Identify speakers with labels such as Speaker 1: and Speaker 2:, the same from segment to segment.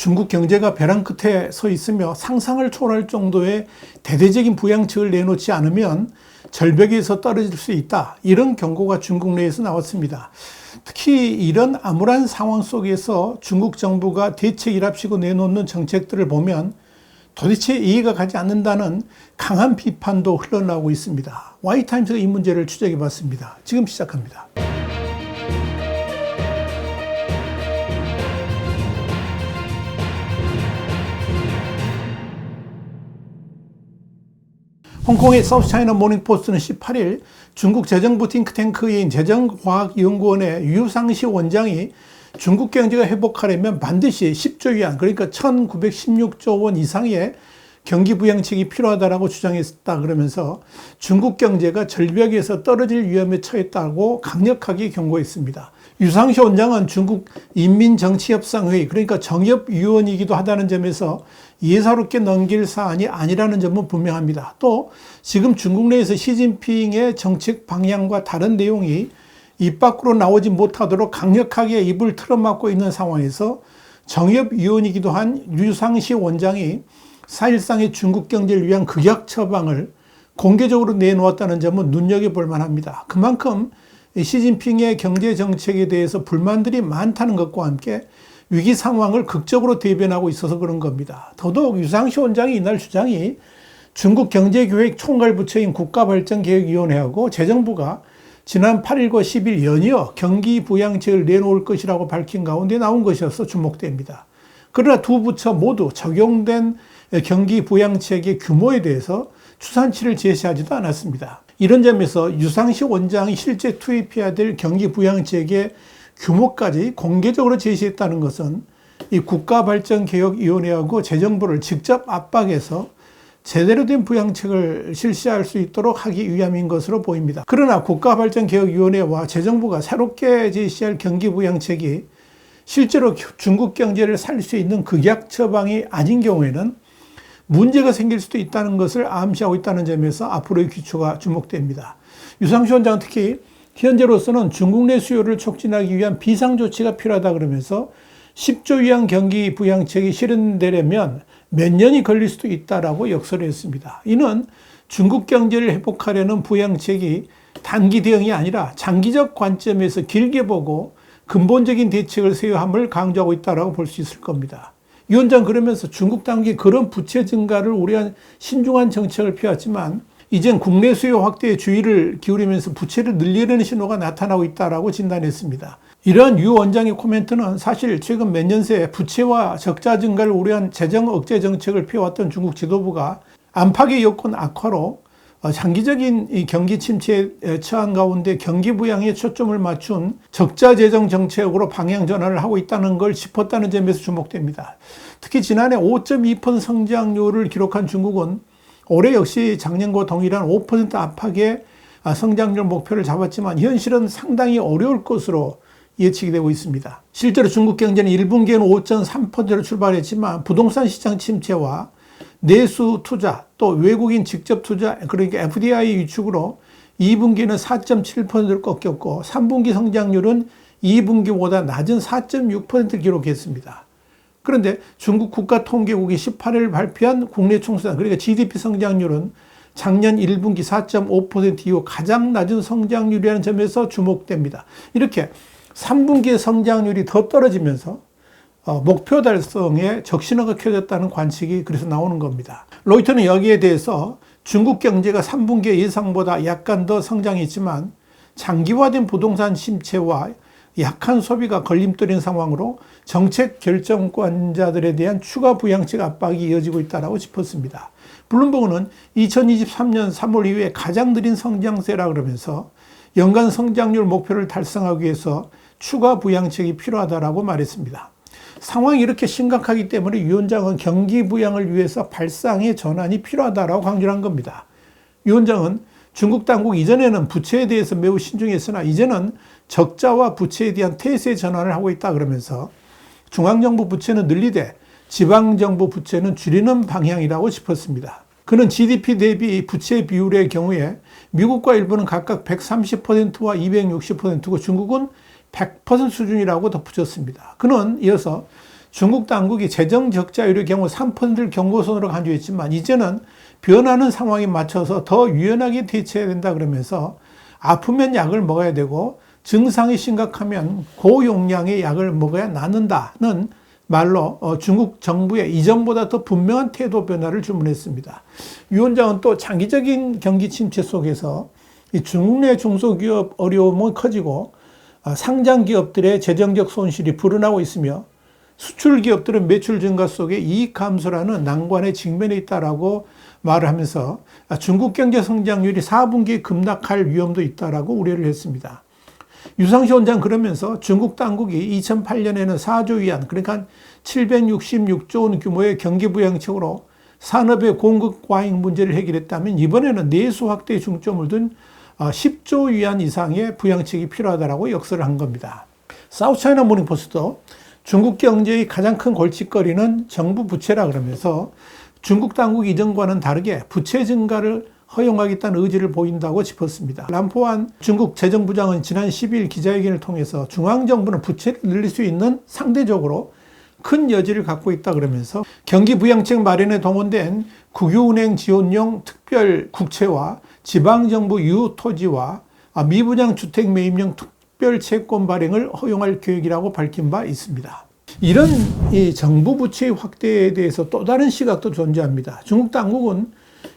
Speaker 1: 중국 경제가 벼랑 끝에 서 있으며 상상을 초월할 정도의 대대적인 부양책을 내놓지 않으면 절벽에서 떨어질 수 있다. 이런 경고가 중국 내에서 나왔습니다. 특히 이런 암울한 상황 속에서 중국 정부가 대책이랍시고 내놓는 정책들을 보면 도대체 이해가 가지 않는다는 강한 비판도 흘러나오고 있습니다. Y타임스가 이 문제를 추적해 봤습니다. 지금 시작합니다. 홍콩의 사우스차이나 모닝포스트는 18일 중국 재정부 띵크탱크인 재정과학연구원의 유상시 원장이 중국 경제가 회복하려면 반드시 10조 위안, 그러니까 1916조 원 이상의 경기 부양책이 필요하다고 주장했다 그러면서 중국 경제가 절벽에서 떨어질 위험에 처했다고 강력하게 경고했습니다. 유상시 원장은 중국 인민정치협상회의, 그러니까 정협위원이기도 하다는 점에서 예사롭게 넘길 사안이 아니라는 점은 분명합니다. 또 지금 중국 내에서 시진핑의 정책 방향과 다른 내용이 입 밖으로 나오지 못하도록 강력하게 입을 틀어막고 있는 상황에서 정협위원이기도 한 유상시 원장이 사실상의 중국 경제를 위한 극약 처방을 공개적으로 내놓았다는 점은 눈여겨볼 만합니다. 그만큼 시진핑의 경제 정책에 대해서 불만들이 많다는 것과 함께 위기 상황을 극적으로 대변하고 있어서 그런 겁니다. 더더욱 유상시 원장이 이날 주장이 중국 경제계획 총괄부처인 국가발전계획위원회하고 재정부가 지난 8일과 10일 연이어 경기 부양책을 내놓을 것이라고 밝힌 가운데 나온 것이어서 주목됩니다. 그러나 두 부처 모두 적용된 경기 부양책의 규모에 대해서 추산치를 제시하지도 않았습니다. 이런 점에서 유상시 원장이 실제 투입해야 될 경기 부양책의 규모까지 공개적으로 제시했다는 것은 이 국가발전개혁위원회하고 재정부를 직접 압박해서 제대로 된 부양책을 실시할 수 있도록 하기 위함인 것으로 보입니다. 그러나 국가발전개혁위원회와 재정부가 새롭게 제시할 경기부양책이 실제로 중국 경제를 살릴 수 있는 극약 처방이 아닌 경우에는 문제가 생길 수도 있다는 것을 암시하고 있다는 점에서 앞으로의 기초가 주목됩니다. 유상시 원장은 특히 현재로서는 중국 내 수요를 촉진하기 위한 비상조치가 필요하다 그러면서 10조 위안 경기 부양책이 실현되려면 몇 년이 걸릴 수도 있다라고 역설을 했습니다. 이는 중국 경제를 회복하려는 부양책이 단기 대응이 아니라 장기적 관점에서 길게 보고 근본적인 대책을 세워야 함을 강조하고 있다고 볼 수 있을 겁니다. 이 원장 그러면서 중국 당국이 그런 부채 증가를 우려한 신중한 정책을 펴왔지만 이젠 국내 수요 확대에 주의를 기울이면서 부채를 늘리려는 신호가 나타나고 있다고 진단했습니다. 이러한 유 원장의 코멘트는 사실 최근 몇 년 새 부채와 적자 증가를 우려한 재정 억제 정책을 펴왔던 중국 지도부가 안팎의 여건 악화로 장기적인 이 경기 침체에 처한 가운데 경기 부양에 초점을 맞춘 적자 재정 정책으로 방향 전환을 하고 있다는 걸 짚었다는 점에서 주목됩니다. 특히 지난해 5.2% 성장률을 기록한 중국은 올해 역시 작년과 동일한 5% 안팎의 성장률 목표를 잡았지만 현실은 상당히 어려울 것으로 예측이 되고 있습니다. 실제로 중국 경제는 1분기에는 5.3%로 출발했지만 부동산 시장 침체와 내수 투자 또 외국인 직접 투자 그러니까 FDI 위축으로 2분기는 4.7%를 꺾였고 3분기 성장률은 2분기보다 낮은 4.6%를 기록했습니다. 그런데 중국 국가통계국이 18일 발표한 국내 총수단 그러니까 GDP 성장률은 작년 1분기 4.5% 이후 가장 낮은 성장률이라는 점에서 주목됩니다. 이렇게 3분기의 성장률이 더 떨어지면서 목표 달성에 적신호가 켜졌다는 관측이 그래서 나오는 겁니다. 로이터는 여기에 대해서 중국 경제가 3분기의 예상보다 약간 더 성장했지만 장기화된 부동산 침체와 약한 소비가 걸림돌인 상황으로 정책 결정권자들에 대한 추가 부양책 압박이 이어지고 있다고 짚었습니다. 블룸버그는 2023년 3월 이후에 가장 느린 성장세라 그러면서 연간 성장률 목표를 달성하기 위해서 추가 부양책이 필요하다고 말했습니다. 상황이 이렇게 심각하기 때문에 유 원장은 경기 부양을 위해서 발상의 전환이 필요하다고 강조한 겁니다. 유 원장은 중국 당국 이전에는 부채에 대해서 매우 신중했으나 이제는 적자와 부채에 대한 태세 전환을 하고 있다 그러면서 중앙정부 부채는 늘리되 지방정부 부채는 줄이는 방향이라고 짚었습니다. 그는 GDP 대비 부채 비율의 경우에 미국과 일본은 각각 130%와 260%고 중국은 100% 수준이라고 덧붙였습니다. 그는 이어서 중국 당국이 재정 적자율의 경우 3%를 경고선으로 간주했지만 이제는 변하는 상황에 맞춰서 더 유연하게 대처해야 된다 그러면서 아프면 약을 먹어야 되고 증상이 심각하면 고용량의 약을 먹어야 낫는다는 말로 중국 정부의 이전보다 더 분명한 태도 변화를 주문했습니다. 위원장은 또 장기적인 경기 침체 속에서 이 중국 내 중소기업 어려움은 커지고 상장 기업들의 재정적 손실이 불어나고 있으며 수출 기업들은 매출 증가 속에 이익 감소라는 난관에 직면해 있다라고 말을 하면서 중국 경제 성장률이 4분기에 급락할 위험도 있다라고 우려를 했습니다. 유상시 원장 그러면서 중국 당국이 2008년에는 4조 위안, 그러니까 766조 원 규모의 경기 부양책으로 산업의 공급 과잉 문제를 해결했다면 이번에는 내수 확대에 중점을 둔 10조 위안 이상의 부양책이 필요하다라고 역설을 한 겁니다. 사우스차이나 모닝포스트도 중국 경제의 가장 큰 골칫거리는 정부 부채라 그러면서 중국 당국 이전과는 다르게 부채 증가를 허용하겠다는 의지를 보인다고 짚었습니다. 람포안 중국 재정부장은 지난 12일 기자회견을 통해서 중앙정부는 부채를 늘릴 수 있는 상대적으로 큰 여지를 갖고 있다 그러면서 경기 부양책 마련에 동원된 국유은행 지원용 특별 국채와 지방정부 유토지와 미분양 주택 매입용 특별 채권 발행을 허용할 계획이라고 밝힌 바 있습니다. 이런 이 정부 부채의 확대에 대해서 또 다른 시각도 존재합니다. 중국 당국은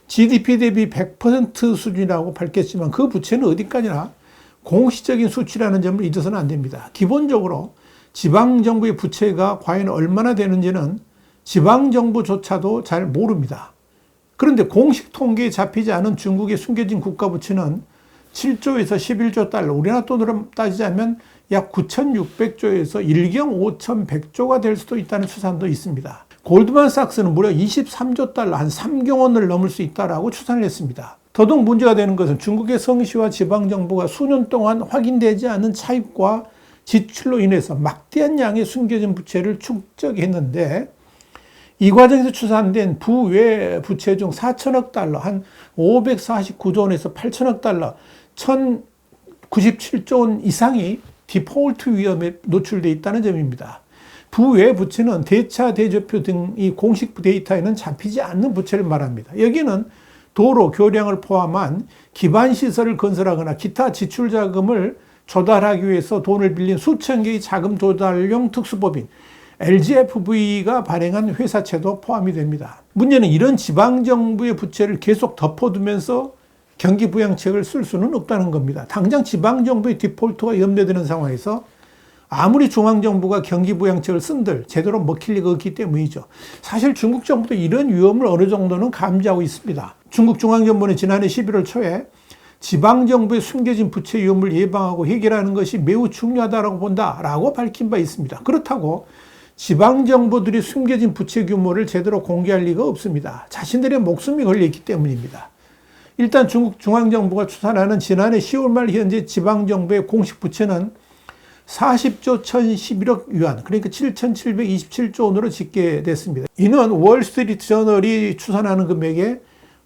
Speaker 1: GDP 대비 100% 수준이라고 밝혔지만 그 부채는 어디까지나 공시적인 수치라는 점을 잊어서는 안 됩니다. 기본적으로 지방정부의 부채가 과연 얼마나 되는지는 지방정부조차도 잘 모릅니다. 그런데 공식 통계에 잡히지 않은 중국의 숨겨진 국가부채는 7조에서 11조 달러, 우리나라 돈으로 따지자면 약 9,600조에서 일경 5,100조가 될 수도 있다는 추산도 있습니다. 골드만삭스는 무려 23조 달러, 한 3경원을 넘을 수 있다라고 추산을 했습니다. 더더욱 문제가 되는 것은 중국의 성시와 지방정부가 수년 동안 확인되지 않은 차입과 지출로 인해서 막대한 양의 숨겨진 부채를 축적했는데 이 과정에서 추산된 부외 부채 중 4천억 달러, 한 549조 원에서 8천억 달러, 1,097조 원 이상이 디폴트 위험에 노출되어 있다는 점입니다. 부외 부채는 대차, 대조표 등 이 공식 데이터에는 잡히지 않는 부채를 말합니다. 여기는 도로, 교량을 포함한 기반시설을 건설하거나 기타 지출 자금을 조달하기 위해서 돈을 빌린 수천 개의 자금 조달용 특수법인 LGFV가 발행한 회사채도 포함이 됩니다. 문제는 이런 지방정부의 부채를 계속 덮어두면서 경기부양책을 쓸 수는 없다는 겁니다. 당장 지방정부의 디폴트가 염려되는 상황에서 아무리 중앙정부가 경기부양책을 쓴들 제대로 먹힐 리가 없기 때문이죠. 사실 중국 정부도 이런 위험을 어느 정도는 감지하고 있습니다. 중국 중앙정부는 지난해 11월 초에 지방정부의 숨겨진 부채 위험을 예방하고 해결하는 것이 매우 중요하다고 본다라고 밝힌 바 있습니다. 그렇다고 지방정부들이 숨겨진 부채 규모를 제대로 공개할 리가 없습니다. 자신들의 목숨이 걸려있기 때문입니다. 일단 중국 중앙정부가 추산하는 지난해 10월 말 현재 지방정부의 공식 부채는 40조 1,011억 위안, 그러니까 7,727조 원으로 집계됐습니다. 이는 월스트리트 저널이 추산하는 금액의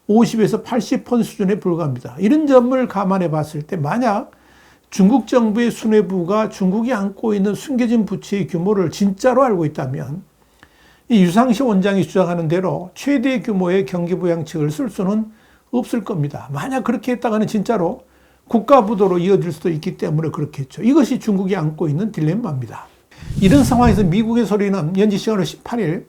Speaker 1: 50에서 80% 수준에 불과합니다. 이런 점을 감안해 봤을 때 만약 중국 정부의 수뇌부가 중국이 안고 있는 숨겨진 부채의 규모를 진짜로 알고 있다면 이 유상시 원장이 주장하는 대로 최대 규모의 경기부양책을 쓸 수는 없을 겁니다. 만약 그렇게 했다가는 진짜로 국가부도로 이어질 수도 있기 때문에 그렇겠죠. 이것이 중국이 안고 있는 딜레마입니다. 이런 상황에서 미국의 소리는 현지 시간으로 18일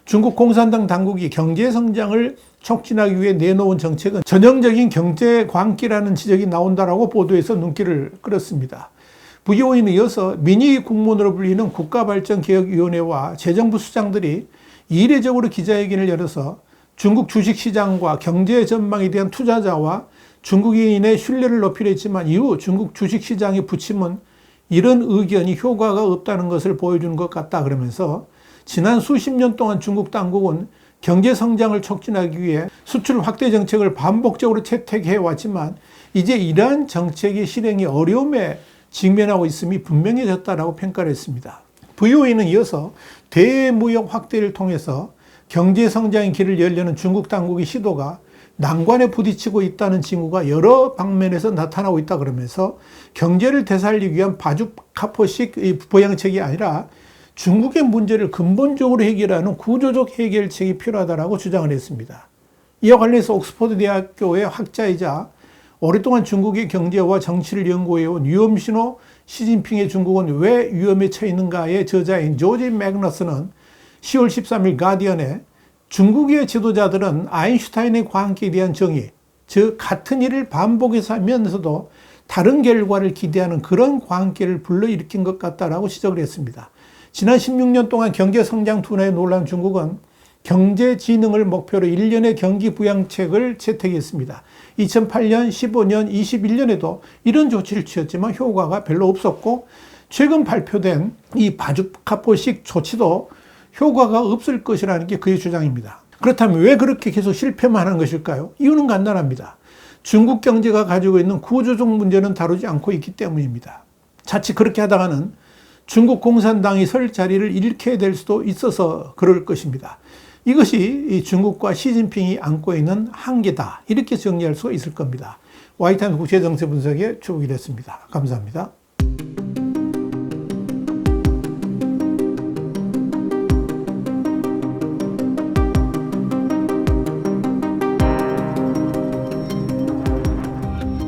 Speaker 1: 중국 공산당 당국이 경제 성장을 촉진하기 위해 내놓은 정책은 전형적인 경제 광기라는 지적이 나온다라고 보도해서 눈길을 끌었습니다. VOA는 이어서 민의 국문으로 불리는 국가발전개혁위원회와 재정부 수장들이 이례적으로 기자회견을 열어서 중국 주식시장과 경제 전망에 대한 투자자와 중국인의 신뢰를 높이려 했지만 이후 중국 주식시장의 부침은 이런 의견이 효과가 없다는 것을 보여주는 것 같다 그러면서 지난 수십 년 동안 중국 당국은 경제 성장을 촉진하기 위해 수출 확대 정책을 반복적으로 채택해 왔지만 이제 이러한 정책의 실행이 어려움에 직면하고 있음이 분명해졌다라고 평가를 했습니다. VOA는 이어서 대무역 확대를 통해서 경제 성장의 길을 열려는 중국 당국의 시도가 난관에 부딪히고 있다는 징후가 여러 방면에서 나타나고 있다 그러면서 경제를 되살리기 위한 바주카포식 부양책이 아니라 중국의 문제를 근본적으로 해결하는 구조적 해결책이 필요하다고 주장을 했습니다. 이와 관련해서 옥스퍼드 대학교의 학자이자 오랫동안 중국의 경제와 정치를 연구해온 위험신호 시진핑의 중국은 왜 위험에 처했는가의 저자인 조지 매그너스는 10월 13일 가디언에 중국의 지도자들은 아인슈타인의 과학에 대한 정의, 즉 같은 일을 반복해서 하면서도 다른 결과를 기대하는 그런 과학계를 불러일으킨 것 같다라고 지적을 했습니다. 지난 16년 동안 경제성장 둔화에 놀란 중국은 경제진흥을 목표로 1년의 경기부양책을 채택했습니다. 2008년, 15년, 21년에도 이런 조치를 취했지만 효과가 별로 없었고 최근 발표된 이 바주카포식 조치도 효과가 없을 것이라는 게 그의 주장입니다. 그렇다면 왜 그렇게 계속 실패만 하는 것일까요? 이유는 간단합니다. 중국 경제가 가지고 있는 구조적 문제는 다루지 않고 있기 때문입니다. 자칫 그렇게 하다가는 중국 공산당이 설 자리를 잃게 될 수도 있어서 그럴 것입니다. 이것이 이 중국과 시진핑이 안고 있는 한계다. 이렇게 정리할 수 있을 겁니다. 와이타임 국제정세 분석의 주옥이 됐습니다. 감사합니다.